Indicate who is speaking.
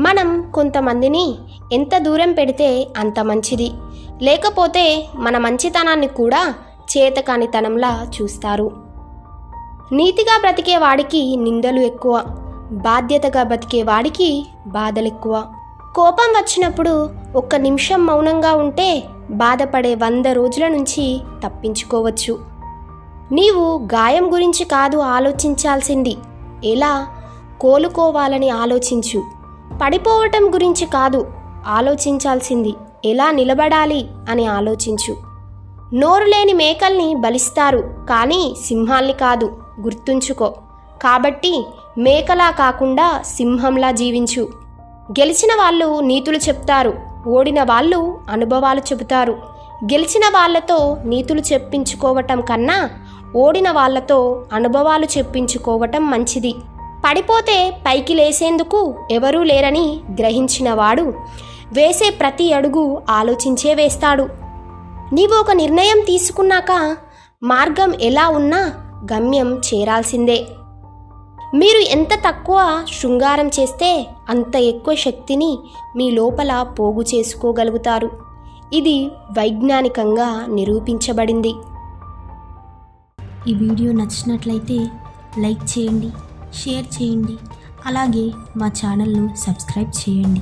Speaker 1: మనం కొంతమందిని ఎంత దూరం పెడితే అంత మంచిది, లేకపోతే మన మంచితనాన్ని కూడా చేతకానితనంలా చూస్తారు. నీతిగా బ్రతికే వాడికి నిందలు ఎక్కువ, బాధ్యతగా బతికే వాడికి బాధలెక్కువ. కోపం వచ్చినప్పుడు ఒక్క నిమిషం మౌనంగా ఉంటే బాధపడే 100 రోజుల నుంచి తప్పించుకోవచ్చు. నీవు గాయం గురించి కాదు ఆలోచించాల్సింది, ఎలా కోలుకోవాలని ఆలోచించు. పడిపోవటం గురించి కాదు ఆలోచించాల్సింది, ఎలా నిలబడాలి అని ఆలోచించు. నోరు లేని మేకల్ని బలిస్తారు, కానీ సింహాల్ని కాదు, గుర్తుంచుకో. కాబట్టి మేకలా కాకుండా సింహంలా జీవించు. గెలిచిన వాళ్ళు నీతులు చెప్తారు, ఓడిన వాళ్ళు అనుభవాలు చెబుతారు. గెలిచిన వాళ్ళతో నీతులు చెప్పించుకోవటం కన్నా ఓడిన వాళ్ళతో అనుభవాలు చెప్పించుకోవటం మంచిది. పడిపోతే పైకి లేసేందుకు ఎవరూ లేరని గ్రహించినవాడు వేసే ప్రతి అడుగు ఆలోచించే వేస్తాడు. నీవు ఒక నిర్ణయం తీసుకున్నాక మార్గం ఎలా ఉన్నా గమ్యం చేరాల్సిందే. మీరు ఎంత తక్కువ శృంగారం చేస్తే అంత ఎక్కువ శక్తిని మీ లోపల పోగు చేసుకోగలుగుతారు. ఇది వైజ్ఞానికంగా నిరూపించబడింది.
Speaker 2: ఈ వీడియో నచ్చినట్లయితే లైక్ చేయండి, షేర్ చేయండి, అలాగే మా ఛానల్ను సబ్స్క్రైబ్ చేయండి.